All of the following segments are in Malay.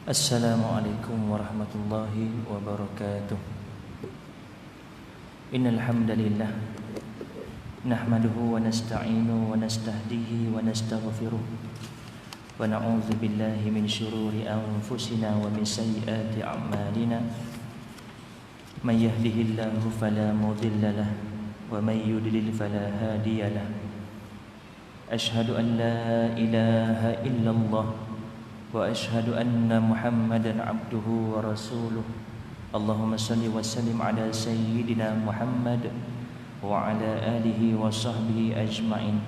Assalamualaikum warahmatullahi wabarakatuh. Innal hamdalillah nahmaduhu wa nasta'inuhu wa nastahdihi wa nastaghfiruh wa na'udzu billahi min shururi anfusina wa min sayyiati a'malina. May yahdihillahu fala mudilla lahu wa may yudlil fala hadiya lahu. Ashhadu an la ilaha illallah wa ashhadu anna Muhammadan abduhu wa rasuluh. Allahumma salli wa sallim ala sayyidina Muhammad wa ala alihi wa sahbihi ajma'in.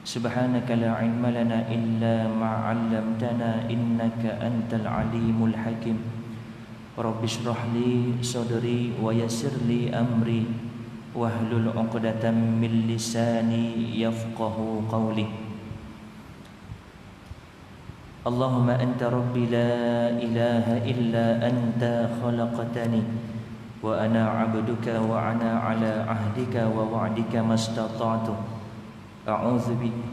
Subhanaka la ilma lana illa ma 'allamtana innaka antal alimul hakim. Rabbi shrah li sadri wa yassir li amri wahlul 'uqdatam min lisani yafqahu qawli. Allahumma anta rabbi la ilaha illa anta khalaqtani wa ana 'abduka wa ana 'ala 'ahdika wa wa'dika mastata'tu. A'udzu bika.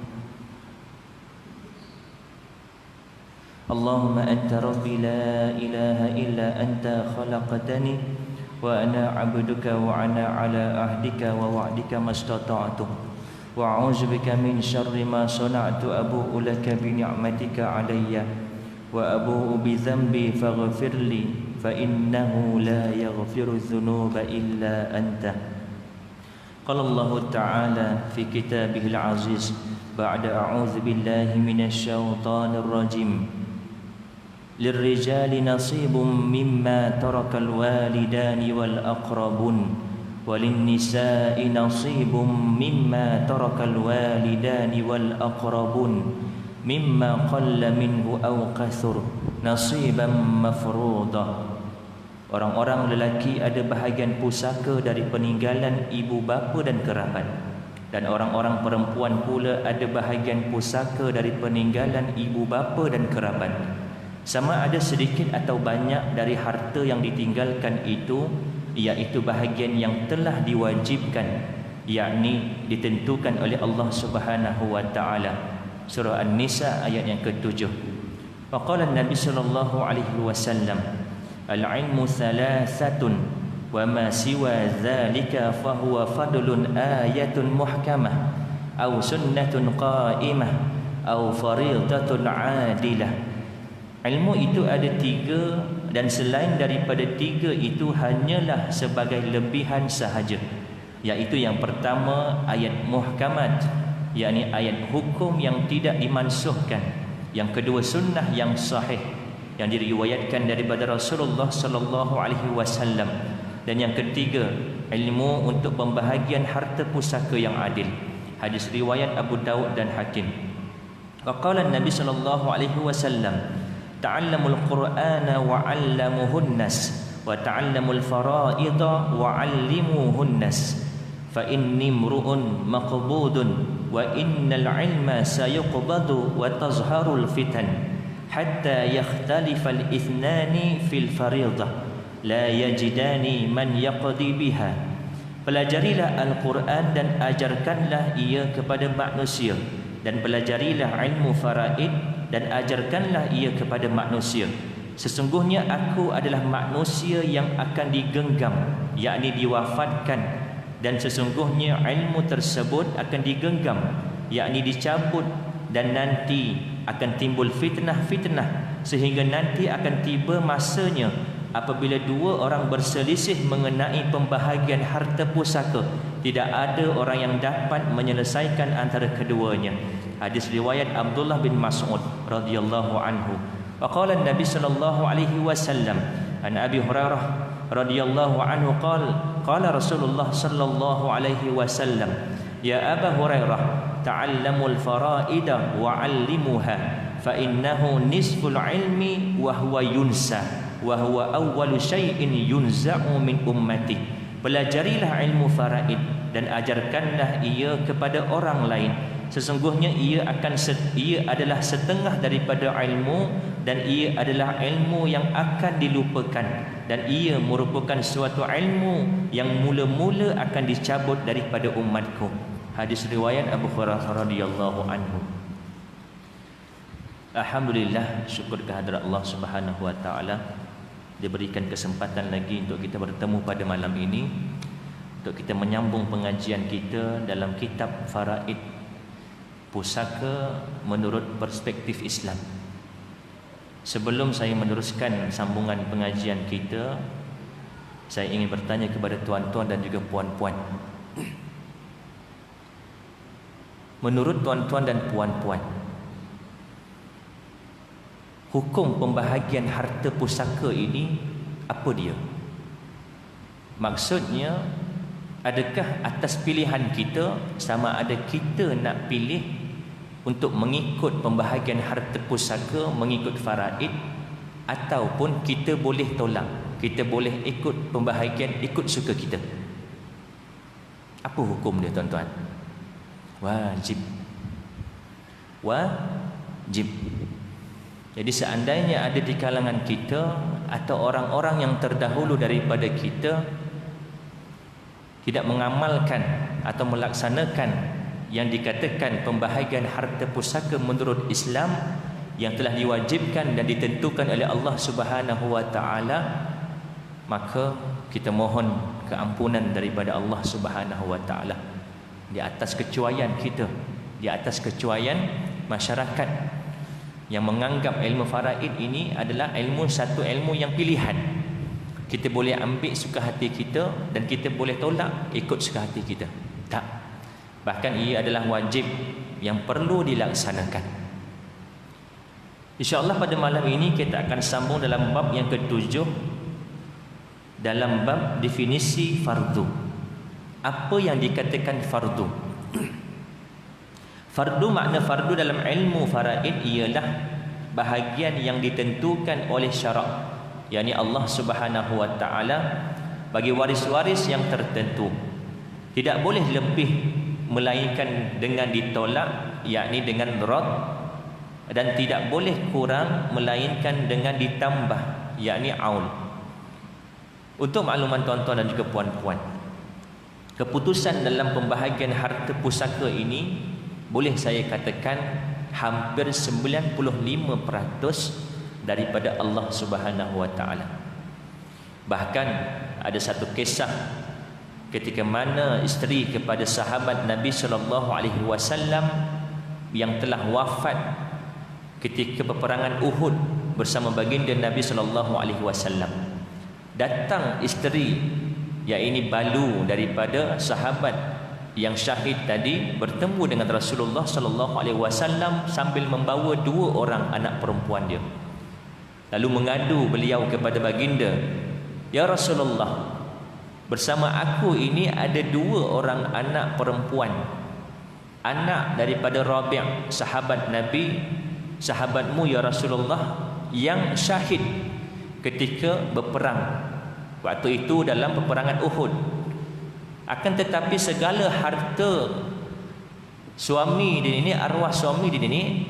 Allahumma anta rabbi la ilaha illa anta khalaqtani wa ana 'abduka wa ana 'ala 'ahdika wa wa'dika mastata'tu. Wa a'udzu bika min syarri ma sana'tu abu'u laka bi ni'matika 'alayya wa abu'u bi dhanbi faghfir li fa innahu la yaghfiru dzunuba illa anta. Qala Allah Ta'ala fi kitabihil 'aziz ba'da a'udzu billahi minasy syaithanir rajim. Lirrijali nasibum mimma tarakal walidani wal aqrabun وَلِلنِّسَاءِ نَصِيبٌ مِّمَّا تَرَكَ الْوَالِدَانِ وَالْأَقْرَبُونَ مِمَّا قَلَّ مِنْهُ أَوْ كَثُرَ نَصِيبًا مَّفْرُوضًا. Orang-orang lelaki ada bahagian pusaka dari peninggalan ibu bapa dan kerabat, dan orang-orang perempuan pula ada bahagian pusaka dari peninggalan ibu bapa dan kerabat. Sama ada sedikit atau banyak dari harta yang ditinggalkan itu, iaitu bahagian yang telah diwajibkan, yakni ditentukan oleh Allah Subhanahu wa taala. Surah An-Nisa ayat yang ke-7. Faqala Nabi sallallahu alaihi wasallam, al-ilmu thalathatun wa ma siwa dzalika fa huwa fadlun ayatun muhkamah aw sunnatun qa'imah aw fariidatun 'adilah. Ilmu itu ada tiga, dan selain daripada tiga itu hanyalah sebagai lebihan sahaja. Iaitu yang pertama ayat muhkamat, yakni ayat hukum yang tidak dimansuhkan. Yang kedua sunnah yang sahih yang diriwayatkan daripada Rasulullah sallallahu alaihi wasallam. Dan yang ketiga ilmu untuk pembahagian harta pusaka yang adil. Hadis riwayat Abu Daud dan Hakim. Waqala Nabi sallallahu alaihi wasallam, ta'allamul qur'ana wa 'allamuhun nas wa ta'allamul fara'ida wa 'allimuhun nas fa inni imru'un maqbudun wa innal 'ilma sayuqbadu wa tazharul fitan hatta yakhtalifal ithnani fil faridah la yajidani man yaqdi biha. Pelajarilah Al-Quran dan ajarkanlah ia kepada manusia, dan pelajarilah ilmu faraid dan ajarkanlah ia kepada manusia. Sesungguhnya aku adalah manusia yang akan digenggam, yakni diwafatkan, dan sesungguhnya ilmu tersebut akan digenggam, yakni dicabut, dan nanti akan timbul fitnah-fitnah sehingga nanti akan tiba masanya apabila dua orang berselisih mengenai pembahagian harta pusaka, tidak ada orang yang dapat menyelesaikan antara keduanya. Hadis riwayat Abdullah bin Mas'ud radhiyallahu anhu. Wa qala Nabi sallallahu alaihi wasallam an Abi Hurairah radhiyallahu anhu qala Rasulullah sallallahu alaihi wasallam, ya Abu Hurairah, ta'allamul faraida wa 'allimuha fa innahu nisful ilmi wa huwa yunsa wa huwa awwalu syai'in yunza'u min ummati. Pelajarilah ilmu faraid dan ajarkanlah ia kepada orang lain. Sesungguhnya ia adalah setengah daripada ilmu, dan ia adalah ilmu yang akan dilupakan, dan ia merupakan suatu ilmu yang mula-mula akan dicabut daripada umatku. Hadis riwayat Abu Hurairah radhiyallahu anhu. Alhamdulillah, syukur kehadrat Allah Subhanahu wa taala diberikan kesempatan lagi untuk kita bertemu pada malam ini untuk kita menyambung pengajian kita dalam kitab Faraid, pusaka menurut perspektif Islam. Sebelum saya meneruskan sambungan pengajian kita, saya ingin bertanya kepada tuan-tuan dan juga puan-puan. Menurut tuan-tuan dan puan-puan, hukum pembahagian harta pusaka ini apa dia? Maksudnya, adakah atas pilihan kita, sama ada kita nak pilih untuk mengikut pembahagian harta pusaka, mengikut faraid, ataupun kita boleh tolak, kita boleh ikut pembahagian ikut suka kita? Apa hukum dia, tuan-tuan? Wajib. Wajib. Jadi seandainya ada di kalangan kita atau orang-orang yang terdahulu daripada kita tidak mengamalkan atau melaksanakan yang dikatakan pembahagian harta pusaka menurut Islam yang telah diwajibkan dan ditentukan oleh Allah Subhanahu wa taala, maka kita mohon keampunan daripada Allah Subhanahu wa taala di atas kecuaian kita, di atas kecuaian masyarakat yang menganggap ilmu faraid ini adalah satu ilmu yang pilihan. Kita boleh ambil suka hati kita dan kita boleh tolak ikut suka hati kita. Tak. Bahkan ia adalah wajib yang perlu dilaksanakan. InsyaAllah pada malam ini kita akan sambung dalam bab yang ke-7, dalam bab definisi fardu. Apa yang dikatakan fardu? Fardu, makna fardu dalam ilmu faraid ialah bahagian yang ditentukan oleh syarak, yakni Allah Subhanahu wa taala bagi waris-waris yang tertentu. Tidak boleh lebih melainkan dengan ditolak, yakni dengan rad, dan tidak boleh kurang melainkan dengan ditambah, yakni aul. Untuk makluman tuan-tuan dan juga puan-puan, keputusan dalam pembahagian harta pusaka ini boleh saya katakan hampir 95% daripada Allah Subhanahu wa taala. Bahkan ada satu kisah ketika mana isteri kepada sahabat Nabi sallallahu alaihi wasallam yang telah wafat ketika peperangan Uhud bersama baginda Nabi sallallahu alaihi wasallam. Datang isteri, yakni balu daripada sahabat yang syahid tadi, bertemu dengan Rasulullah sallallahu alaihi wasallam sambil membawa 2 orang anak perempuan dia. Lalu mengadu beliau kepada baginda, "Ya Rasulullah, bersama aku ini ada 2 orang anak perempuan, anak daripada Rabi', sahabat Nabi, sahabatmu ya Rasulullah, yang syahid ketika berperang waktu itu dalam peperangan Uhud. Akan tetapi segala harta suami dia ini, arwah suami dia ini,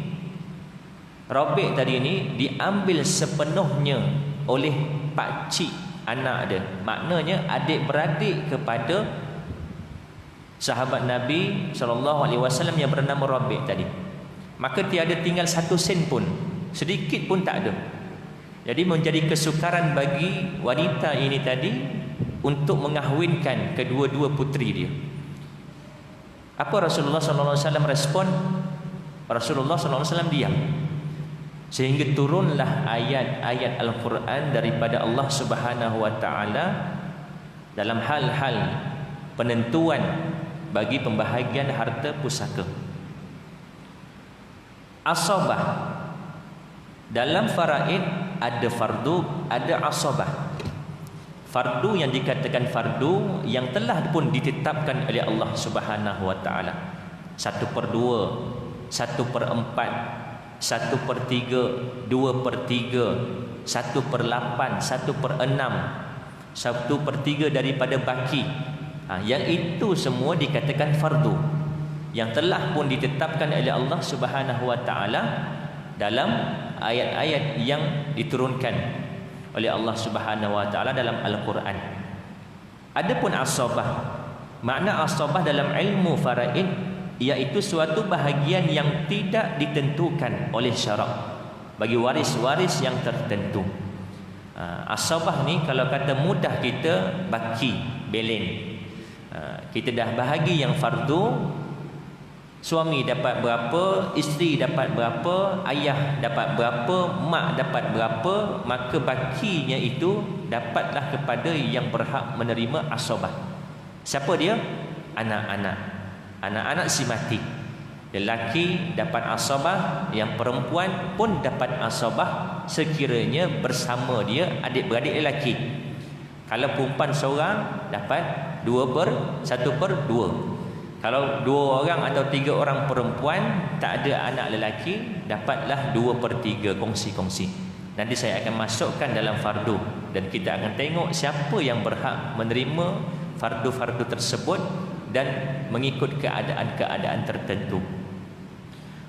Rabi' tadi ini, diambil sepenuhnya oleh pakcik anak dia. Maknanya adik-beradik kepada sahabat Nabi SAW yang bernama Rabi' tadi. Maka tiada tinggal 1 sen pun, sedikit pun tak ada. Jadi menjadi kesukaran bagi wanita ini tadi untuk mengahwinkan kedua-dua puteri dia. Apa Rasulullah SAW respon? Rasulullah SAW diam. Sehingga turunlah ayat-ayat Al-Quran daripada Allah Subhanahu wa taala dalam hal-hal penentuan bagi pembahagian harta pusaka. Asabah. Dalam faraid ada fardu, ada asabah. Fardu yang dikatakan fardu yang telah pun ditetapkan oleh Allah Subhanahu wa taala. 1/2, 1/4, 1/3, 2/3, 1/8, 1/6, 1/3 daripada baki. Yang itu semua dikatakan fardu yang telah pun ditetapkan oleh Allah Subhanahu wa taala dalam ayat-ayat yang diturunkan oleh Allah Subhanahu wa taala dalam Al-Quran. Adapun asabah, makna asabah dalam ilmu faraid iaitu suatu bahagian yang tidak ditentukan oleh syarak bagi waris-waris yang tertentu. Asabah ni kalau kata mudah kita baki, belen. Kita dah bahagi yang fardu, suami dapat berapa, isteri dapat berapa, ayah dapat berapa, mak dapat berapa, maka bakinya itu dapatlah kepada yang berhak menerima asabah. Siapa dia? Anak-anak. Anak-anak si mati. Lelaki dapat asabah, yang perempuan pun dapat asabah sekiranya bersama dia adik-beradik lelaki. Kalau perempuan seorang dapat 1/2. Kalau 2 orang atau 3 orang perempuan tak ada anak lelaki, dapatlah 2/3 kongsi-kongsi. Nanti saya akan masukkan dalam fardu dan kita akan tengok siapa yang berhak menerima fardu-fardu tersebut dan mengikut keadaan-keadaan tertentu.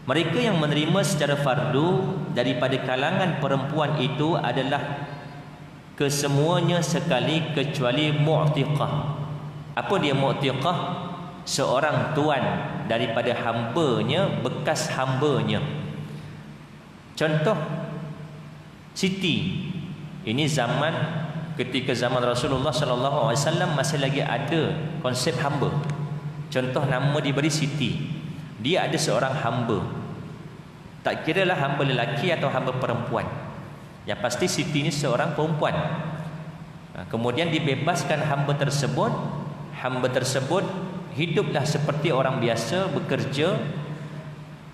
Mereka yang menerima secara fardu daripada kalangan perempuan itu adalah kesemuanya sekali kecuali mu'tiqah. Apa dia mu'tiqah? Seorang tuan daripada hambanya, bekas hambanya. Contoh Siti. Ini zaman ketika zaman Rasulullah sallallahu alaihi wasallam masih lagi ada konsep hamba. Contoh nama diberi Siti. Dia ada seorang hamba. Tak kiralah hamba lelaki atau hamba perempuan. Yang pasti Siti ini seorang perempuan. Kemudian dibebaskan hamba tersebut. Hamba tersebut hiduplah seperti orang biasa, bekerja.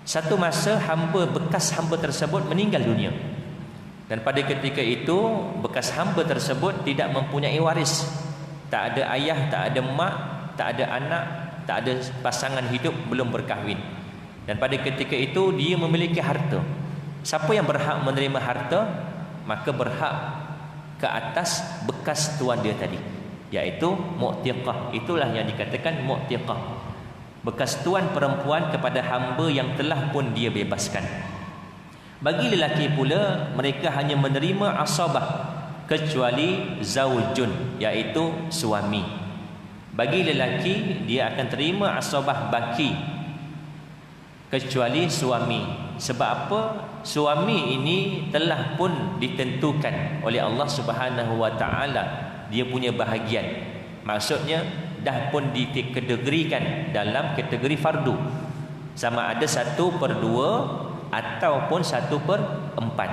Satu masa bekas hamba tersebut meninggal dunia. Dan pada ketika itu bekas hamba tersebut tidak mempunyai waris. Tak ada ayah, tak ada mak, tak ada anak, tak ada pasangan hidup, belum berkahwin. Dan pada ketika itu dia memiliki harta. Siapa yang berhak menerima harta? Maka berhak ke atas bekas tuan dia tadi, iaitu mu'tiqah. Itulah yang dikatakan mu'tiqah. Bekas tuan perempuan kepada hamba yang telah pun dia bebaskan. Bagi lelaki pula, mereka hanya menerima asabah kecuali zaujun, iaitu suami. Bagi lelaki, dia akan terima asabah baki kecuali suami. Sebab apa? Suami ini telah pun ditentukan oleh Allah Subhanahu wa taala, dia punya bahagian. Maksudnya dah pun dikategorikan dalam kategori fardu. Sama ada 1/2 ataupun 1/4.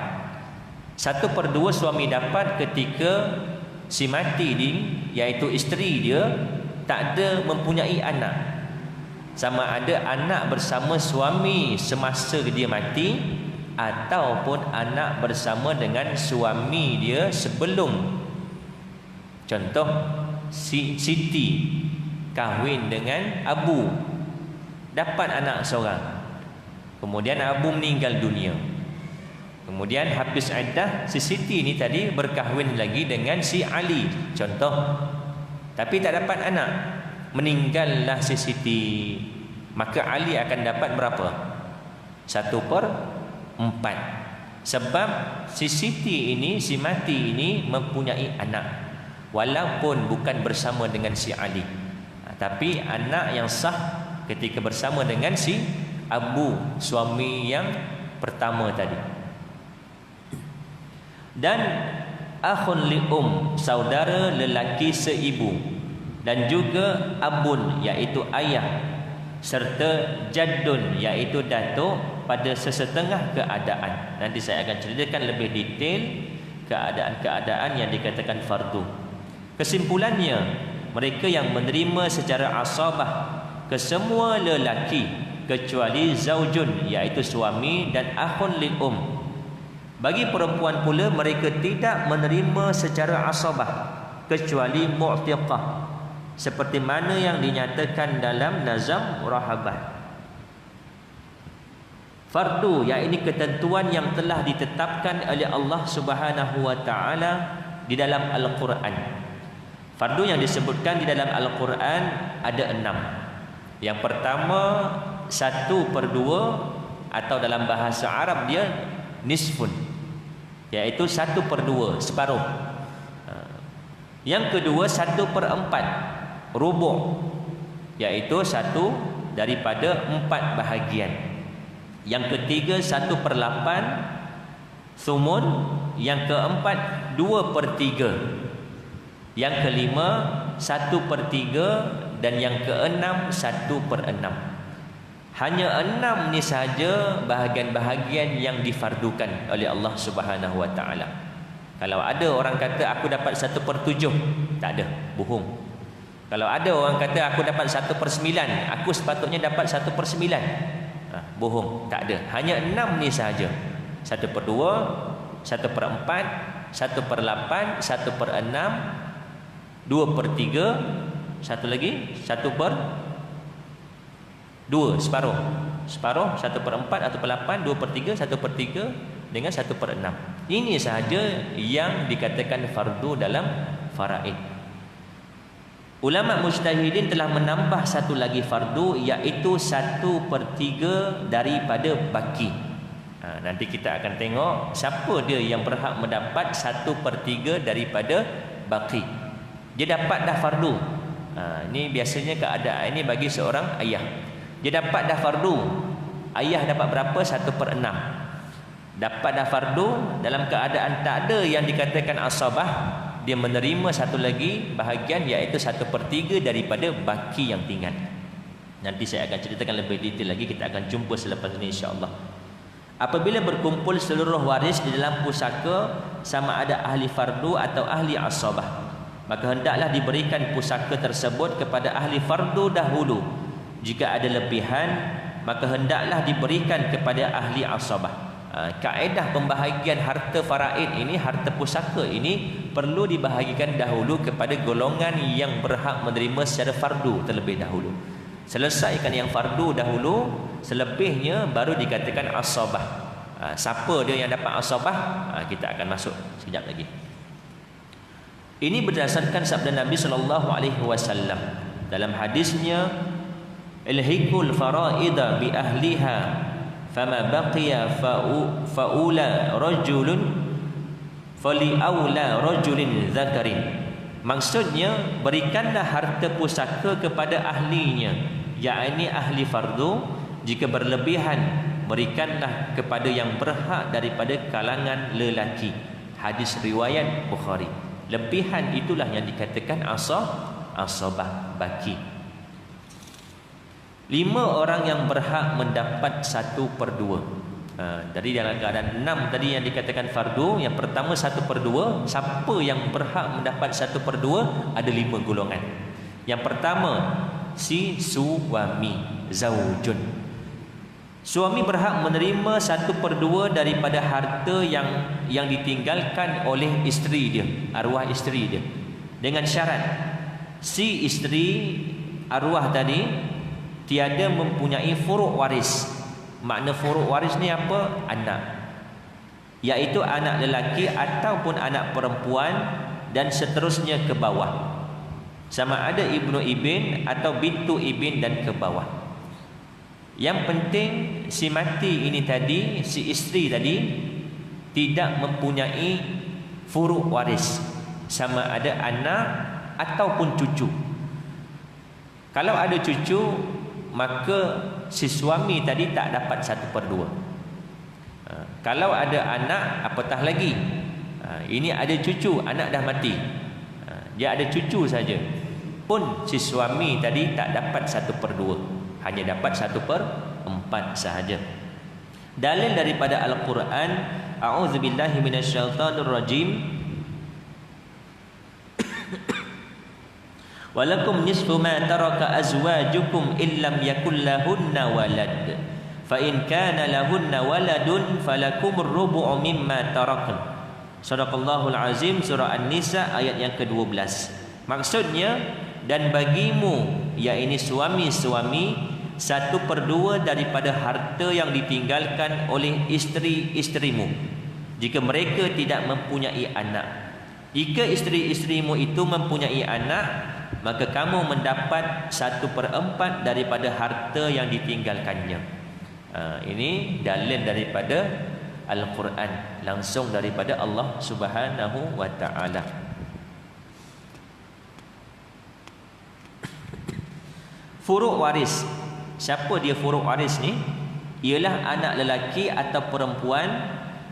1/2 suami dapat ketika si mati ni, iaitu isteri dia tak ada mempunyai anak. Sama ada anak bersama suami semasa dia mati ataupun anak bersama dengan suami dia sebelum. Contoh Siti kahwin dengan Abu, dapat anak seorang. Kemudian Abu meninggal dunia. Kemudian habis iddah, si Siti ni tadi berkahwin lagi dengan si Ali, contoh. Tapi tak dapat anak. Meninggallah si Siti. Maka Ali akan dapat berapa? 1/4. Sebab si Siti ini, si mati ini mempunyai anak, walaupun bukan bersama dengan si Ali, tapi anak yang sah ketika bersama dengan si Abu, suami yang pertama tadi. Dan akhun li saudara lelaki seibu. Dan juga abun, iaitu ayah, serta jaddun, iaitu datuk pada sesetengah keadaan. Nanti saya akan ceritakan lebih detail keadaan-keadaan yang dikatakan fardu. Kesimpulannya, mereka yang menerima secara asabah kesemua lelaki kecuali zaujun, iaitu suami, dan akhun lil Bagi perempuan pula, mereka tidak menerima secara asabah kecuali mu'tiqah, seperti mana yang dinyatakan dalam Nazam Rahabah. Fardu, iaitu ketentuan yang telah ditetapkan oleh Allah Subhanahu wa taala di dalam Al-Quran. Fardu yang disebutkan di dalam Al-Quran ada 6. Yang pertama 1/2, atau dalam bahasa Arab dia nisfun, iaitu 1/2, separuh. Yang kedua 1/4, rubu', iaitu 1/4. daripada 4 bahagian. Yang ketiga 1/8 thumun. Yang keempat 2/3. Yang kelima 1/3. Dan yang keenam 1/6. Hanya 6 ni sahaja bahagian-bahagian yang difardukan oleh Allah Subhanahu Wa Taala. Kalau ada orang kata aku dapat 1/7, tak ada, bohong. Kalau ada orang kata aku dapat 1/9, aku sepatutnya dapat 1/9, bohong, tak ada. Hanya 6 ni sahaja. 1/2, 1/4, 1/8, 1/6, 2/3, satu lagi 1/2, separuh, 1/4, 1/8, 2/3, 1/3 dengan 1/6. Ini sahaja yang dikatakan fardu dalam faraid. Ulama mujtahidin telah menambah satu lagi fardu, iaitu 1/3 daripada baki. Nanti kita akan tengok siapa dia yang berhak mendapat 1/3 daripada baki. Dia dapat dah fardu. Ini biasanya keadaan ini bagi seorang ayah. Dia dapat dah fardu. Ayah dapat berapa? 1/6. Dapat dah fardu, dalam keadaan tak ada yang dikatakan asabah, dia menerima satu lagi bahagian, iaitu 1/3 daripada baki yang tinggal. Nanti saya akan ceritakan lebih detail lagi, kita akan jumpa selepas ini insya-Allah. Apabila berkumpul seluruh waris di dalam pusaka, sama ada ahli fardu atau ahli asabah, maka hendaklah diberikan pusaka tersebut kepada ahli fardu dahulu. Jika ada lebihan, maka hendaklah diberikan kepada ahli asabah. Kaedah pembahagian harta faraid ini, harta pusaka ini perlu dibahagikan dahulu kepada golongan yang berhak menerima secara fardu terlebih dahulu. Selesaikan yang fardu dahulu, selebihnya baru dikatakan asabah. Siapa dia yang dapat asabah? Kita akan masuk sekejap lagi. Ini berdasarkan sabda Nabi SAW dalam hadisnya, ilhiqul faraida bi ahliha fama baqiya faula rajulun fali aula rajulin zakarin. Maksudnya, berikanlah harta pusaka kepada ahlinya, yakni ahli fardu. Jika berlebihan, berikanlah kepada yang berhak daripada kalangan lelaki. Hadis riwayat Bukhari. Lebihan itulah yang dikatakan asabah, baki. 5 orang yang berhak mendapat 1/2. Dari dalam keadaan 6 tadi yang dikatakan fardu, yang pertama 1/2. Siapa yang berhak mendapat 1/2? Ada 5 golongan. Yang pertama, si suami, zaujun. Suami berhak menerima 1/2 daripada harta yang ditinggalkan oleh isteri dia, arwah isteri dia, dengan syarat si isteri arwah tadi tiada mempunyai furuk waris. Makna furuk waris ni apa? Anak, iaitu anak lelaki ataupun anak perempuan dan seterusnya ke bawah. Sama ada ibnu ibn atau bintu ibn dan ke bawah. Yang penting si mati ini tadi, si isteri tadi, tidak mempunyai furuk waris, sama ada anak ataupun cucu. Kalau ada cucu, maka si suami tadi tak dapat 1/2. Kalau ada anak, apatah lagi. Ini ada cucu, anak dah mati, dia ada cucu saja, pun si suami tadi tak dapat 1/2, hanya dapat 1/4 sahaja. Dalil daripada Al-Quran, a'udzubillahi minasyaitonirrajim, walakum nisfu ma taraka azwajukum illam yakul lahunna walad fa in kana lahunna waladun falakum ar-rubu'u mimma tarakun. Shadaqallahul azim, surah An-Nisa ayat yang ke-12. Maksudnya, dan bagimu, yakni suami-suami, 1/2 daripada harta yang ditinggalkan oleh isteri-isterimu jika mereka tidak mempunyai anak. Jika isteri-isterimu itu mempunyai anak, maka kamu mendapat 1/4 daripada harta yang ditinggalkannya. Ini dalil daripada Al-Quran, langsung daripada Allah Subhanahu wa ta'ala. Furuk waris, Siapa dia furuk waris ni? Ialah anak lelaki atau perempuan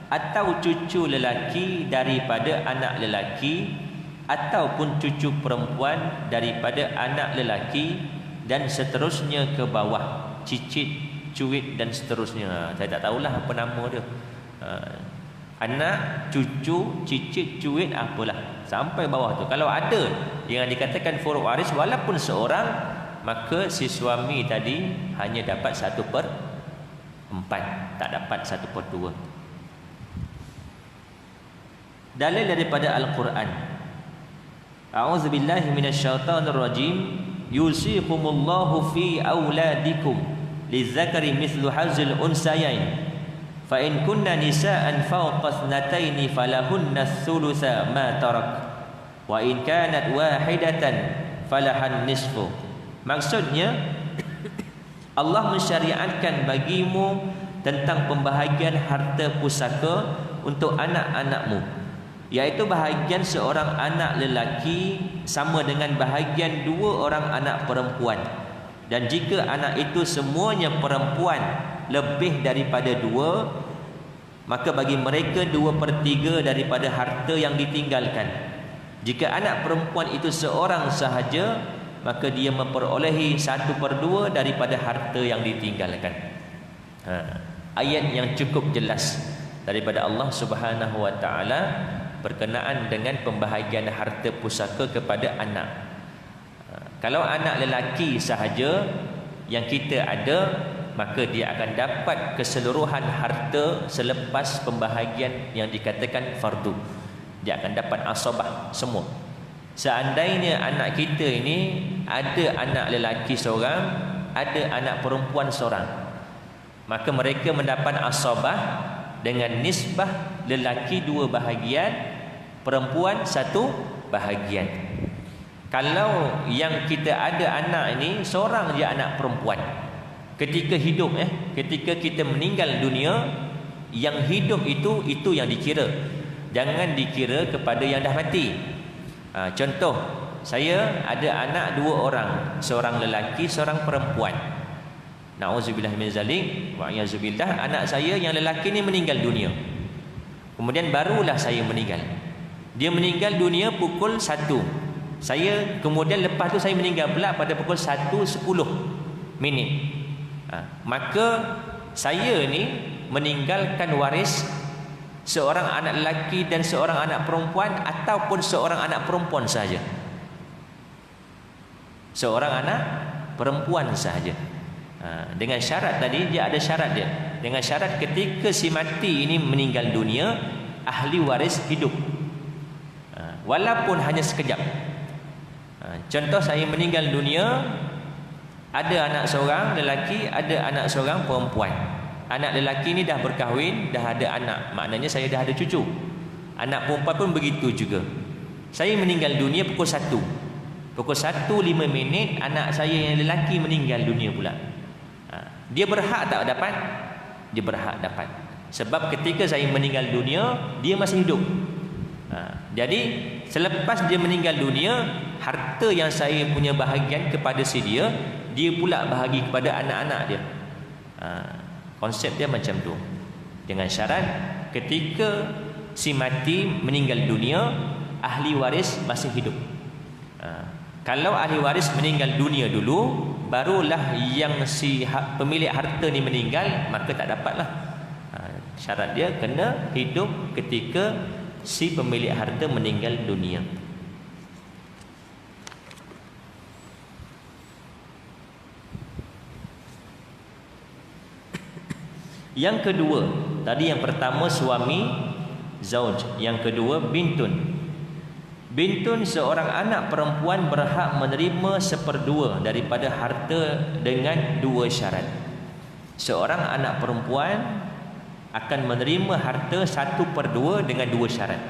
atau cucu lelaki daripada anak lelaki ataupun cucu perempuan daripada anak lelaki dan seterusnya ke bawah, cicit, cuit dan seterusnya. Saya tak tahulah apa nama dia. Anak, cucu, cicit, cuit, apalah sampai bawah tu. Kalau ada yang dikatakan furuk waris walaupun seorang, maka si suami tadi hanya dapat 1/4, tak dapat 1/2. Dalil daripada Al-Quran. A'udzubillahi minasyaitonirrajim. Yusikumullahu fi auladikum lizzakari mithlu hazzil unsayain. Fa in kunna nisaan fawqa ithnataini falahunna thulutsa ma tarak. Wa in kanat wahidatan falahan nisfu. Maksudnya Allah mensyariatkan bagimu tentang pembahagian harta pusaka untuk anak-anakmu, iaitu bahagian seorang anak lelaki sama dengan bahagian 2 orang anak perempuan. Dan jika anak itu semuanya perempuan lebih daripada 2, maka bagi mereka 2/3 daripada harta yang ditinggalkan. Jika anak perempuan itu seorang sahaja, maka dia memperolehi 1/2 daripada harta yang ditinggalkan. Ayat yang cukup jelas daripada Allah Subhanahu wa taala berkenaan dengan pembahagian harta pusaka kepada anak. Kalau anak lelaki sahaja yang kita ada, maka dia akan dapat keseluruhan harta selepas pembahagian yang dikatakan fardu. Dia akan dapat asabah semua. Seandainya anak kita ini ada anak lelaki seorang, ada anak perempuan seorang, maka mereka mendapat asabah dengan nisbah lelaki 2 bahagian, perempuan 1 bahagian. Kalau yang kita ada anak ini seorang je anak perempuan, ketika hidup ketika kita meninggal dunia, yang hidup itu yang dikira. Jangan dikira kepada yang dah mati. Contoh, saya ada anak 2 orang, seorang lelaki, seorang perempuan. Na'udzubillah min zalik wa a'udzubillah. Anak saya yang lelaki ni meninggal dunia. Kemudian barulah saya meninggal. Dia meninggal dunia pukul 1. Saya kemudian lepas tu saya meninggal pula pada pukul 1:10. Maka saya ni meninggalkan waris seorang anak lelaki dan seorang anak perempuan, ataupun seorang anak perempuan sahaja. Seorang anak perempuan sahaja. Dengan syarat tadi, dia ada syarat dia. Dengan syarat ketika si mati ini meninggal dunia, ahli waris hidup, walaupun hanya sekejap. Contoh, saya meninggal dunia, ada anak seorang lelaki, ada anak seorang perempuan. Anak lelaki ni dah berkahwin, dah ada anak, maknanya saya dah ada cucu. Anak perempuan pun begitu juga. Saya meninggal dunia pukul 1. Pukul 1:05, anak saya yang lelaki meninggal dunia pula. Dia berhak tak dapat? Dia berhak dapat. Sebab ketika saya meninggal dunia, dia masih hidup. Jadi selepas dia meninggal dunia, harta yang saya punya bahagian kepada si dia pula bahagi kepada anak-anak dia. Konsep dia macam tu. Dengan syarat ketika si mati meninggal dunia, ahli waris masih hidup. Kalau ahli waris meninggal dunia dulu, barulah yang si pemilik harta ni meninggal, maka tak dapatlah. Syarat dia kena hidup ketika si pemilik harta meninggal dunia. Yang kedua, tadi yang pertama suami, zauj. Yang kedua bintun. Bintun, seorang anak perempuan berhak menerima 1/2 daripada harta dengan 2 syarat. Seorang anak perempuan akan menerima harta 1/2 dengan 2 syarat.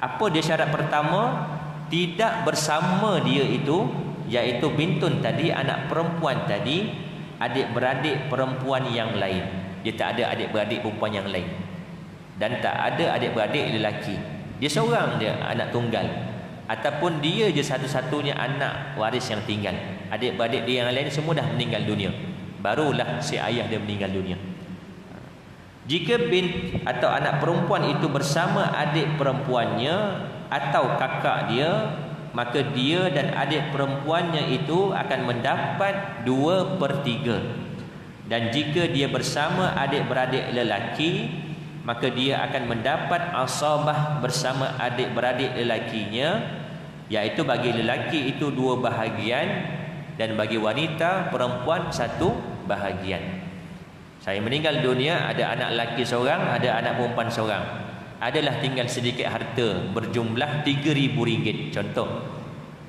Apa dia syarat pertama? Tidak bersama dia itu, iaitu bintun tadi, anak perempuan tadi, adik-beradik perempuan yang lain. Dia tak ada adik-beradik perempuan yang lain, dan tak ada adik-beradik lelaki. Dia seorang dia, anak tunggal, ataupun dia je satu-satunya anak waris yang tinggal. Adik-beradik dia yang lain semua dah meninggal dunia. barulah si ayah dia meninggal dunia. Jika bint atau anak perempuan itu bersama adik perempuannya atau kakak dia, maka dia dan adik perempuannya itu akan mendapat 2/3. Dan jika dia bersama adik-beradik lelaki, maka dia akan mendapat asabah bersama adik-beradik lelakinya, iaitu bagi lelaki itu 2 bahagian dan bagi wanita perempuan 1 bahagian. Saya meninggal dunia, ada anak lelaki seorang, ada anak perempuan seorang. Adalah tinggal sedikit harta berjumlah RM3,000 contoh.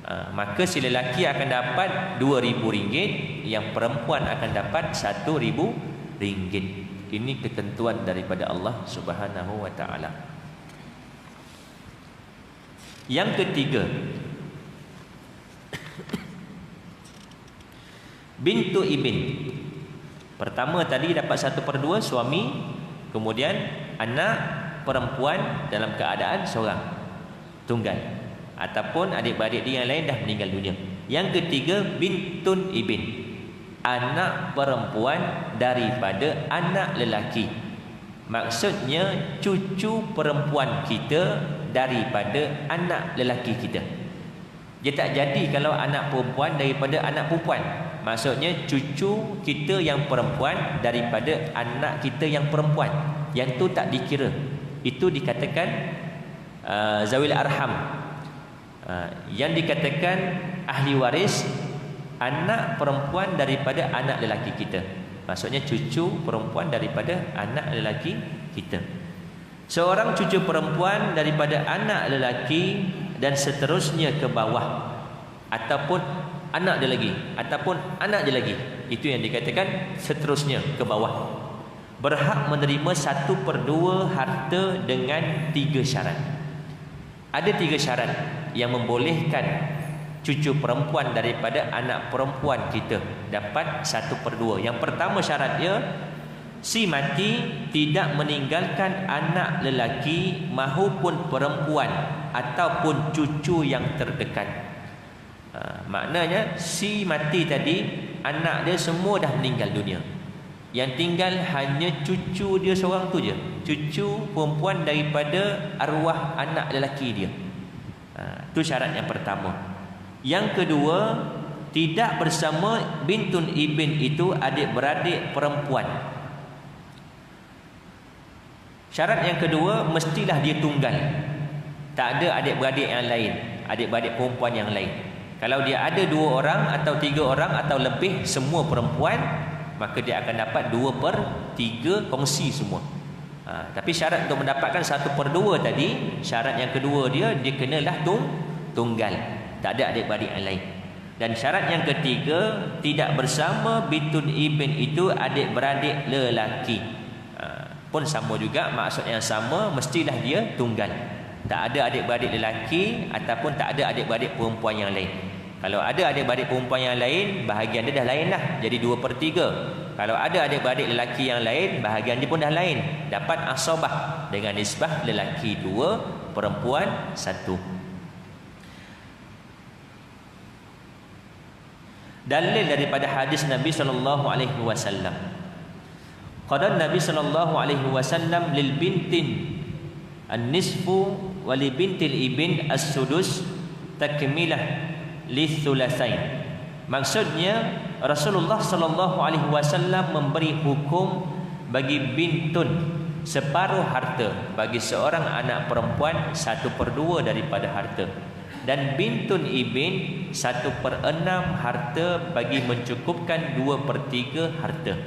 Maka si lelaki akan dapat RM2,000, yang perempuan akan dapat RM1,000. Ini ketentuan daripada Allah Subhanahu wa taala. Yang ketiga, bintu ibn. Pertama tadi dapat 1/2 suami, kemudian anak perempuan dalam keadaan seorang tunggal, ataupun adik-beradik dia yang lain dah meninggal dunia. Yang ketiga, bintun ibn, anak perempuan daripada anak lelaki. Maksudnya cucu perempuan kita daripada anak lelaki kita. Dia tak jadi kalau anak perempuan daripada anak perempuan. Maksudnya cucu kita yang perempuan daripada anak kita yang perempuan. Yang tu tak dikira. Itu dikatakan zawil arham. Yang dikatakan ahli waris, anak perempuan daripada anak lelaki kita. Maksudnya cucu perempuan daripada anak lelaki kita. Seorang cucu perempuan daripada anak lelaki dan seterusnya ke bawah, ataupun anak dia lagi, ataupun anak dia lagi, itu yang dikatakan seterusnya ke bawah, berhak menerima 1/2 harta dengan 3 syarat. Ada 3 syarat yang membolehkan cucu perempuan daripada anak perempuan kita dapat 1/2. Yang pertama syarat dia, si mati tidak meninggalkan anak lelaki maupun perempuan ataupun cucu yang terdekat. Maknanya si mati tadi, anak dia semua dah meninggal dunia, yang tinggal hanya cucu dia seorang tu je, cucu perempuan daripada arwah anak lelaki dia. Itu syarat yang pertama. Yang kedua, tidak bersama bintun ibn itu adik-beradik perempuan. Syarat yang kedua, mestilah dia tunggal, tak ada adik-beradik yang lain, adik-beradik perempuan yang lain. Kalau dia ada 2 orang atau 3 orang atau lebih, semua perempuan, maka dia akan dapat 2/3 kongsi semua. Tapi syarat untuk mendapatkan 1/2 tadi, syarat yang kedua dia kenalah tunggal, tak ada adik-beradik yang lain. Dan syarat yang ketiga, tidak bersama bintun ibn itu adik-beradik lelaki. Pun sama juga, maksud yang sama, mestilah dia tunggal, tak ada adik-beradik lelaki ataupun tak ada adik-beradik perempuan yang lain. Kalau ada adik-beradik perempuan yang lain, bahagian dia dah lain lah, jadi 2/3. Kalau ada adik-beradik lelaki yang lain, bahagian dia pun dah lain, dapat asabah dengan nisbah lelaki 2, perempuan 1. Dalil daripada hadis Nabi SAW. Qala Nabi SAW lil bintin an-nisfu wa li bintil ibn as-sudus takmilah lithulasain. Maksudnya Rasulullah SAW memberi hukum bagi bintun separuh harta, bagi seorang anak perempuan 1/2 daripada harta, dan bintun ibn 1/6 harta bagi mencukupkan 2/3 harta.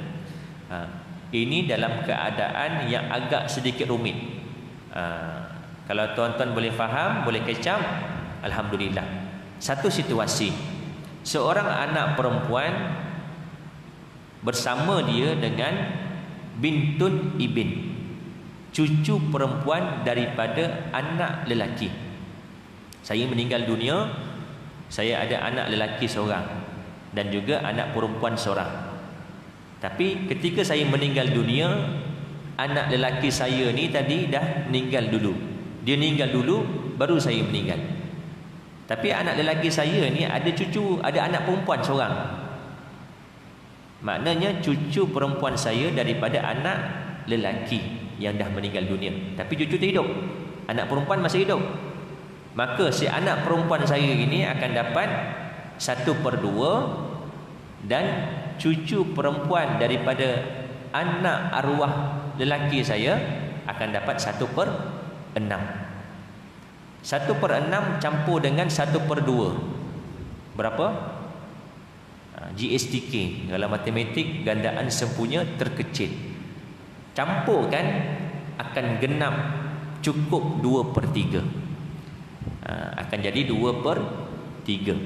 Ini dalam keadaan yang agak sedikit rumit. Kalau tuan-tuan boleh faham, boleh kecam, alhamdulillah. Satu situasi, seorang anak perempuan bersama dia dengan bintun ibn, cucu perempuan daripada anak lelaki. Saya meninggal dunia, saya ada anak lelaki seorang dan juga anak perempuan seorang. Tapi ketika saya meninggal dunia, anak lelaki saya ni tadi dah meninggal dulu. Dia meninggal dulu, baru saya meninggal. Tapi anak lelaki saya ni ada cucu, ada anak perempuan seorang. Maknanya cucu perempuan saya daripada anak lelaki yang dah meninggal dunia. Tapi cucu tu hidup, anak perempuan masih hidup. Maka si anak perempuan saya ini akan dapat 1/2, dan cucu perempuan daripada anak arwah lelaki saya akan dapat 1/6. 1/6 campur dengan 1/2 berapa? GSTK, dalam matematik gandaan sempurna terkecil. Campurkan akan genap, cukup 2/3. Akan jadi 2/3.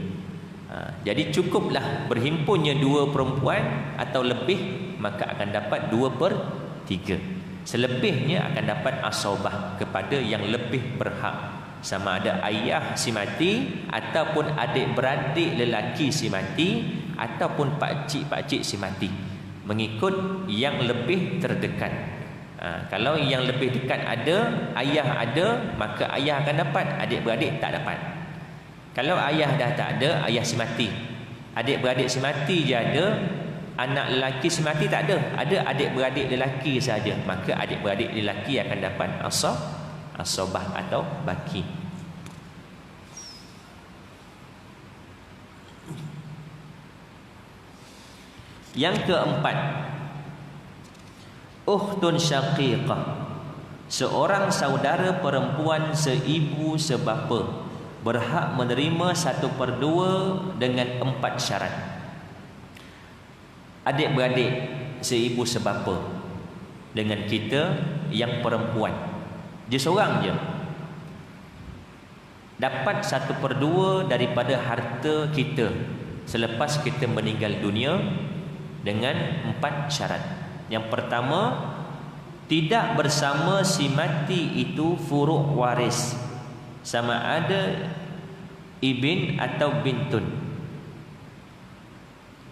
Jadi cukuplah berhimpunnya 2 perempuan atau lebih, maka akan dapat 2/3. Selebihnya akan dapat asobah kepada yang lebih berhak, sama ada ayah si mati ataupun adik-beradik lelaki si mati ataupun pakcik-pakcik si mati, mengikut yang lebih terdekat. Kalau yang lebih dekat ada, ayah ada, maka ayah akan dapat, adik-beradik tak dapat. Kalau ayah dah tak ada, ayah si mati, adik-beradik si mati je ada, anak lelaki si mati tak ada, ada adik-beradik lelaki saja, maka adik-beradik lelaki akan dapat asobah atau baki. Yang keempat, ukhtun syaqiqah, seorang saudara perempuan seibu sebapa, berhak menerima 1/2 dengan 4 syarat. Adik-beradik seibu sebapa dengan kita yang perempuan, dia seorang je, dapat 1/2 daripada harta kita selepas kita meninggal dunia dengan 4 syarat. Yang pertama, tidak bersama si mati itu furuk waris, sama ada ibn atau bintun.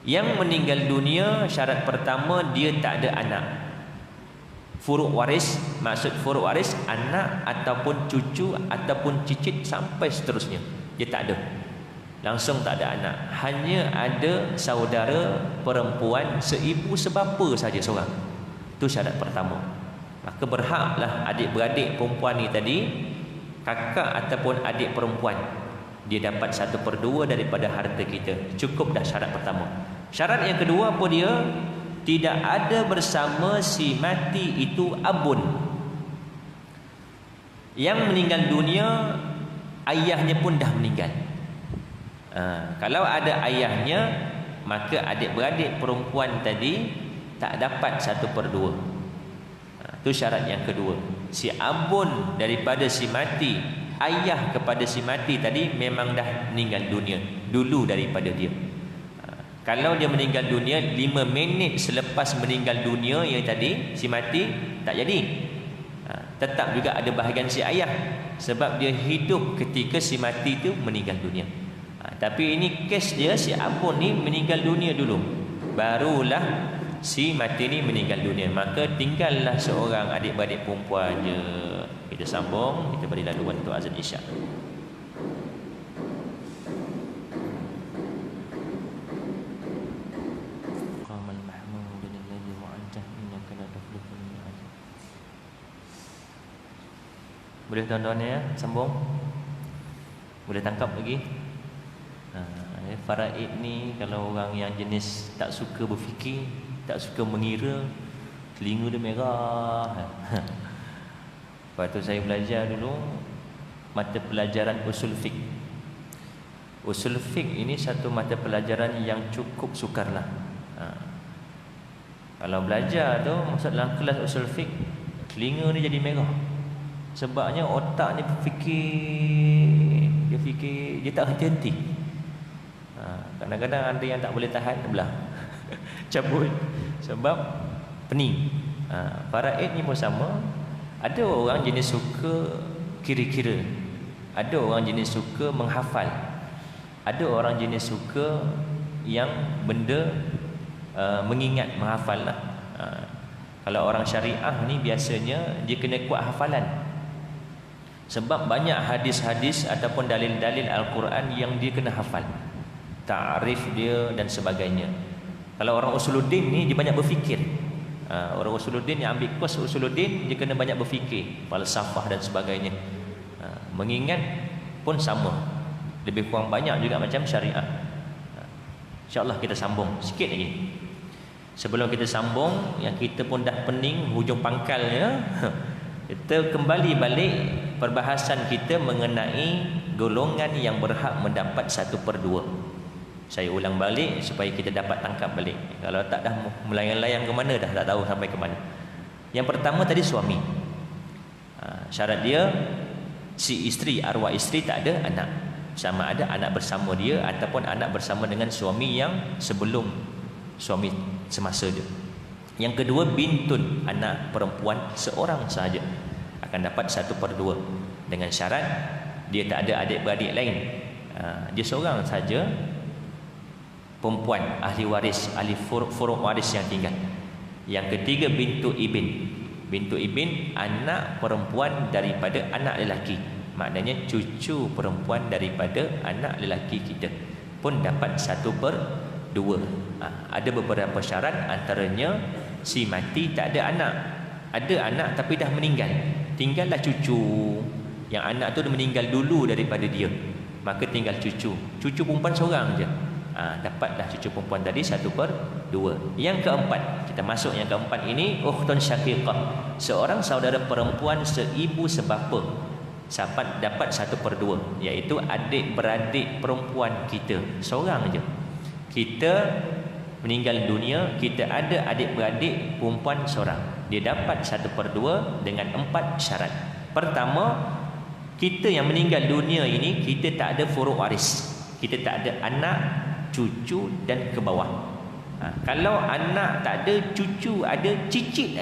Yang meninggal dunia, syarat pertama dia tak ada anak. Furuk waris, maksud furuk waris anak ataupun cucu ataupun cicit sampai seterusnya, dia tak ada, langsung tak ada anak. Hanya ada saudara perempuan seibu sebapa saja seorang. Itu syarat pertama. Maka berhaklah adik-beradik perempuan ni tadi, kakak ataupun adik perempuan, dia dapat 1/2 daripada harta kita. Cukup dah syarat pertama. Syarat yang kedua apa dia? Tidak ada bersama si mati itu abun. Yang meninggal dunia, ayahnya pun dah meninggal. Kalau ada ayahnya, maka adik-beradik perempuan tadi tak dapat 1/2. Itu syarat yang kedua. Si abun daripada si mati, ayah kepada si mati tadi memang dah meninggal dunia dulu daripada dia. Kalau dia meninggal dunia 5 minit selepas meninggal dunia yang tadi si mati, tak jadi. Tetap juga ada bahagian si ayah, sebab dia hidup ketika si mati itu meninggal dunia. Tapi ini kes dia, si abun ni meninggal dunia dulu, barulah si mati ni meninggal dunia. Maka tinggallah seorang adik-beradik perempuan je. Kita sambung, kita beri laluan untuk azan isyak. Boleh tuan-tuan ya, sambung. Boleh tangkap lagi. Faraid ni kalau orang yang jenis tak suka berfikir, tak suka mengira, telinga dia merah. Lepas tu saya belajar dulu mata pelajaran usul fiqh. Usul fiqh ini satu mata pelajaran yang cukup sukarlah. Kalau belajar tu, maksud dalam kelas usul fiqh, telinga ni jadi merah. Sebabnya otak ni fikir, dia tak henti-henti. Kadang-kadang ada yang tak boleh tahan, belah cabut sebab pening. Faraid ni pun sama. Ada orang jenis suka kira-kira, ada orang jenis suka menghafal, ada orang jenis suka yang benda mengingat, menghafal lah. Kalau orang syariah ni biasanya dia kena kuat hafalan, sebab banyak hadis-hadis ataupun dalil-dalil Al-Quran yang dia kena hafal, ta'rif dia dan sebagainya. Kalau orang usuluddin ni dia banyak berfikir. Orang usuluddin yang ambil kos usuluddin dia kena banyak berfikir, falsafah dan sebagainya. Mengingat pun sama, lebih kurang banyak juga macam syariat. InsyaAllah kita sambung sikit lagi. Sebelum kita sambung, yang kita pun dah pening hujung pangkalnya, kita kembali balik perbahasan kita mengenai golongan yang berhak mendapat 1/2. Saya ulang balik supaya kita dapat tangkap balik. Kalau tak dah melayang-layang ke mana dah, tak tahu sampai ke mana. Yang pertama tadi suami. Syarat dia si isteri, arwah isteri tak ada anak. Sama ada anak bersama dia ataupun anak bersama dengan suami yang sebelum suami semasa dia. Yang kedua, bintun, anak perempuan seorang sahaja akan dapat 1/2 dengan syarat dia tak ada adik-beradik lain. Dia seorang saja perempuan, ahli waris, ahli furuk waris yang tinggal. Yang ketiga, bintu ibn. Bintu ibn, anak perempuan daripada anak lelaki. Maknanya cucu perempuan daripada anak lelaki kita pun dapat 1/2. Ada beberapa syarat, antaranya si mati tak ada anak. Ada anak tapi dah meninggal, tinggallah cucu. Yang anak tu dah meninggal dulu daripada dia, maka tinggal cucu. Cucu perempuan seorang je, dapatlah cucu perempuan tadi 1/2. Yang keempat, kita masuk yang keempat ini, ukhtun syaqiqah, seorang saudara perempuan seibu sebapa, dapat 1/2, iaitu adik-beradik perempuan kita seorang je. Kita meninggal dunia, kita ada adik-beradik perempuan seorang, dia dapat 1/2 dengan 4 syarat. Pertama, kita yang meninggal dunia ini, kita tak ada furuk waris, kita tak ada anak, cucu dan ke bawah. Kalau anak tak ada, cucu ada, cicit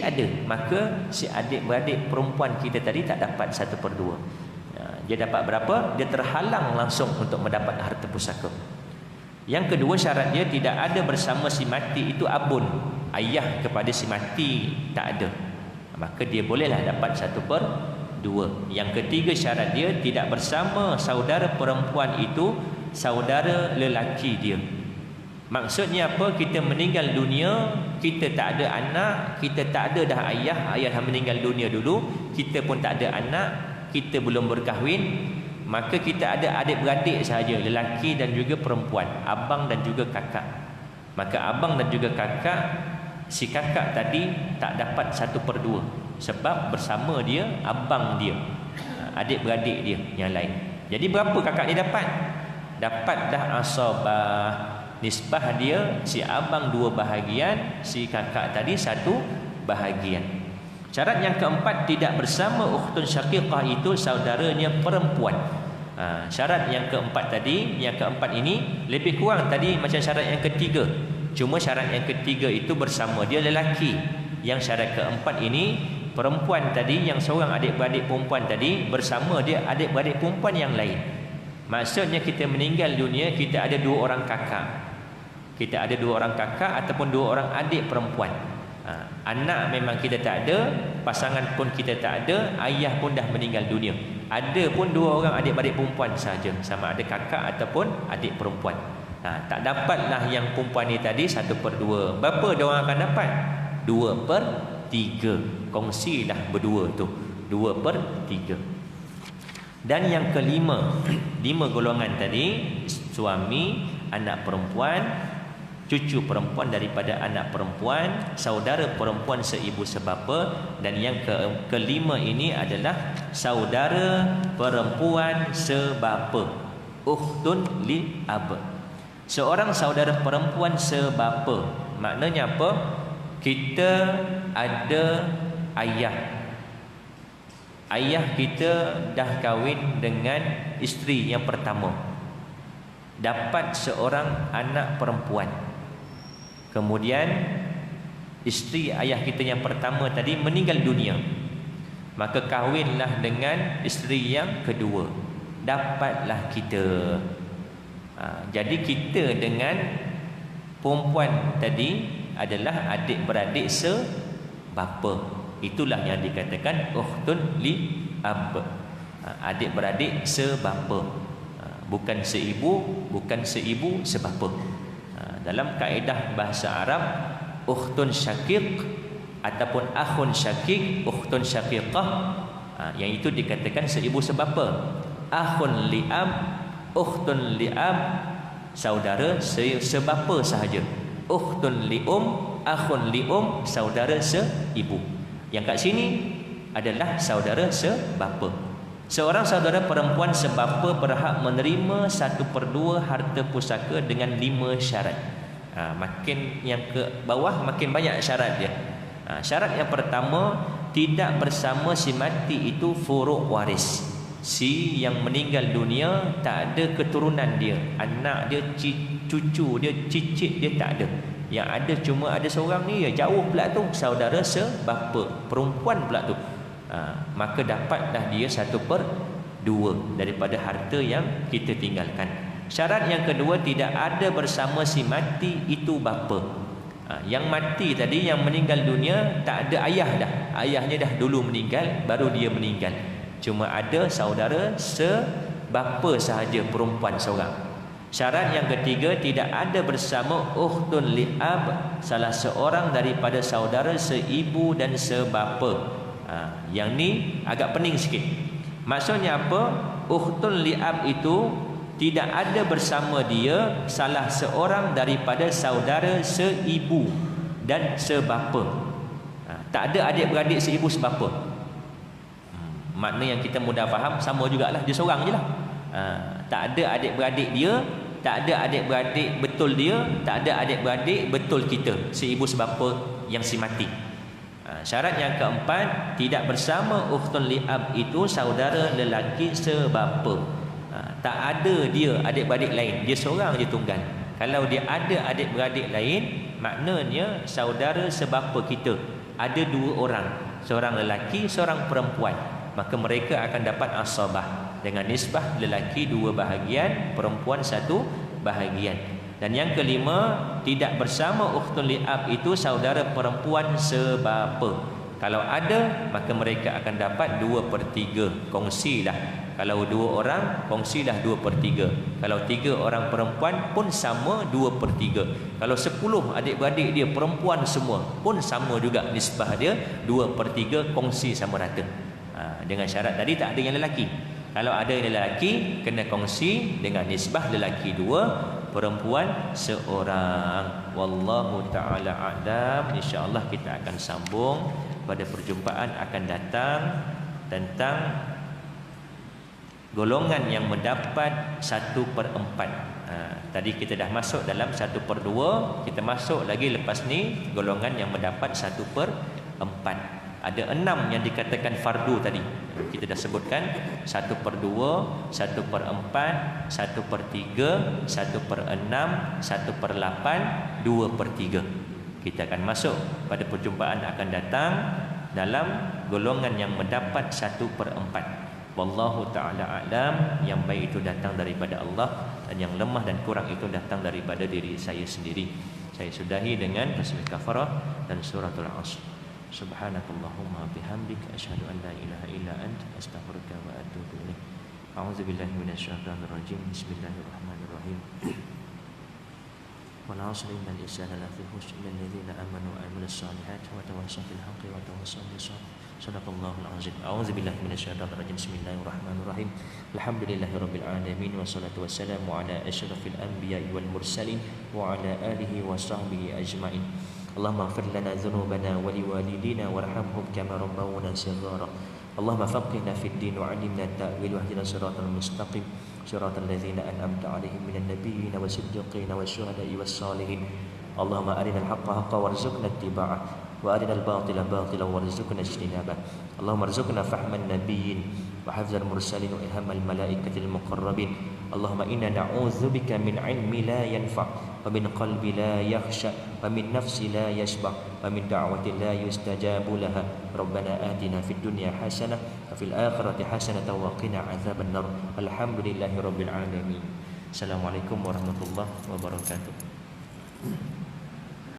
ada, maka si adik-beradik perempuan kita tadi tak dapat 1/2. Dia dapat berapa? Dia terhalang langsung untuk mendapat harta pusaka. Yang kedua, syarat dia tidak ada bersama si mati itu abun, ayah kepada si mati tak ada, maka dia bolehlah dapat 1/2. Yang ketiga, syarat dia tidak bersama saudara perempuan itu saudara lelaki dia. Maksudnya apa? Kita meninggal dunia, kita tak ada anak, kita tak ada dah ayah dah meninggal dunia dulu, kita pun tak ada anak, kita belum berkahwin, maka kita ada adik-beradik sahaja, lelaki dan juga perempuan, abang dan juga kakak. Maka abang dan juga kakak, si kakak tadi tak dapat 1/2 sebab bersama dia abang dia, adik-beradik dia yang lain. Jadi berapa kakak dia dapat? Dapat dah asabah, nisbah dia si abang 2 bahagian, si kakak tadi 1 bahagian. Syarat yang keempat, tidak bersama ukhtun syaqiqah itu saudaranya perempuan. Syarat yang keempat tadi, yang keempat ini lebih kurang tadi macam syarat yang ketiga. Cuma syarat yang ketiga itu bersama dia lelaki. Yang syarat keempat ini perempuan tadi, yang seorang adik-beradik perempuan tadi bersama dia adik-beradik perempuan yang lain. Maksudnya kita meninggal dunia, kita ada 2 orang kakak. Kita ada 2 orang kakak ataupun 2 orang adik perempuan. Anak memang kita tak ada, pasangan pun kita tak ada, ayah pun dah meninggal dunia. Ada pun 2 orang adik-beradik perempuan saja, sama ada kakak ataupun adik perempuan. Tak dapatlah yang perempuan ni tadi 1/2. Berapa dia orang akan dapat? 2/3. Kongsilah berdua tu, 2/3. Dan yang kelima, 5 golongan tadi, suami, anak perempuan, cucu perempuan daripada anak perempuan, saudara perempuan seibu sebapa, dan yang kelima ini adalah saudara perempuan sebapa, ukhtun li ab. Seorang saudara perempuan sebapa, maknanya apa? Kita ada ayah. Ayah kita dah kahwin dengan isteri yang pertama, dapat seorang anak perempuan. Kemudian isteri ayah kita yang pertama tadi meninggal dunia, maka kahwinlah dengan isteri yang kedua, dapatlah kita. Jadi kita dengan perempuan tadi adalah adik-beradik sebapa. Itulah yang dikatakan ukhtun li ab, adik-beradik sebapa, bukan seibu sebapa. Dalam kaedah bahasa Arab, ukhtun syaqiq ataupun akhun syaqiq, ukhtun syaqiqah, yang itu dikatakan seibu sebapa. Akhun li'ab, ukhtun li'ab, saudara sebapa sahaja. Ukhtun li'um, akhun li'um, saudara seibu. Yang kat sini adalah saudara sebapa. Seorang saudara perempuan sebapa berhak menerima 1/2 harta pusaka dengan 5 syarat. Makin yang ke bawah makin banyak syarat dia. Syarat yang pertama, tidak bersama si mati itu furuk waris. Si yang meninggal dunia tak ada keturunan dia, anak dia, cucu dia, cicit dia tak ada. Yang ada cuma ada seorang ni, jauh pula tu, saudara sebapa, perempuan pula tu. Maka dapatlah dia 1/2 daripada harta yang kita tinggalkan. Syarat yang kedua, tidak ada bersama si mati itu bapa. Yang mati tadi, yang meninggal dunia, tak ada ayah dah. Ayahnya dah dulu meninggal, baru dia meninggal. Cuma ada saudara sebapa sahaja, perempuan seorang. Syarat yang ketiga, tidak ada bersama ukhtun li'ab, salah seorang daripada saudara seibu dan sebapa. Yang ni agak pening sikit. Maksudnya apa? Ukhtun li'ab itu tidak ada bersama dia salah seorang daripada saudara seibu dan sebapa. Tak ada adik-beradik seibu sebapa. Makna yang kita mudah faham, sama jugalah, dia seorang je lah. Tak ada adik-beradik dia, tak ada adik-beradik betul dia, tak ada adik-beradik betul kita, seibu sebapa yang si mati. Syarat yang keempat, tidak bersama ukhtun li'ab itu saudara lelaki sebapa. Tak ada dia adik-beradik lain, dia seorang je tunggal. Kalau dia ada adik-beradik lain, maknanya saudara sebapa kita ada 2 orang, seorang lelaki, seorang perempuan. Maka mereka akan dapat asabah dengan nisbah lelaki 2 bahagian, perempuan 1 bahagian. Dan yang kelima, tidak bersama ukhtun li'ab itu saudara perempuan sebapa. Kalau ada, maka mereka akan dapat 2/3. Kongsilah. Kalau 2 orang, kongsilah 2/3. Kalau 3 orang perempuan pun sama 2/3. Kalau 10 adik-beradik dia perempuan semua pun sama juga nisbah dia 2/3, kongsi sama rata. Dengan syarat tadi tak ada yang lelaki. Kalau ada yang lelaki, kena kongsi dengan nisbah lelaki 2, perempuan 1. Wallahu ta'ala a'lam. InsyaAllah kita akan sambung pada perjumpaan akan datang tentang golongan yang mendapat 1/4. Tadi kita dah masuk dalam 1/2, kita masuk lagi lepas ni golongan yang mendapat 1/4. Ada 6 yang dikatakan fardu tadi. Kita dah sebutkan 1/2, 1/4, 1/3, 1/6, 1/8, 2/3. Kita akan masuk pada perjumpaan akan datang dalam golongan yang mendapat 1/4. Wallahu ta'ala a'lam. Yang baik itu datang daripada Allah, dan yang lemah dan kurang itu datang daripada diri saya sendiri. Saya sudahi dengan tasbih kafarah dan suratul Asr. Subhanakallahumma bihamdika asyhadu an la ilaha illa anta astaghfiruka wa atubu ilaik. A'udzubillahi minasyaitonir rajim. Bismillahirrahmanirrahim. Wal 'asri innal insana lafi khusr illa alladziina aamanu wa 'amilus shaalihati wa tawassaw bil haqqi wa tawassaw bis sabr. Shadaqallahul 'azim. A'udzubillahi minasyaitonir rajim. Bismillahirrahmanirrahim. Alhamdulillahirabbil alamin wassalatu wassalamu ala asyrafil anbiya'i wal mursalin wa ala alihi wa sahbihi ajma'in. Allahumma ighfir lana dhunubana wa liwalidina warhamhum kama rabbawna shighara. Allahumma faqihna fid din wa 'allimna at-ta'wil wahdina siratal mustaqim siratal ladzina an'amta 'alaihim minan nabiyyin wasiddiqin wasyuhada'i wassalihin. Allahumma arinal haqqa haqqan warzuqna ittiba'ah wa arinal batila batilan warzuqna ijtinabah. Allahumma arzuqna fahman nabiyyin wa hafzal mursalin wa ilhamal malaikatil muqarrabin. Allahumma inna na'udzubika min 'ilmi la yanfa' wa min qalbi la yakhsha wa min nafsi la yashba wa min da'wati la yustajabu laha. Rabbana atina fid dunya hasanah wa fil akhirati hasanah wa qina 'adzaban nar. Alhamdulillahirabbil alamin. Assalamualaikum warahmatullahi wabarakatuh.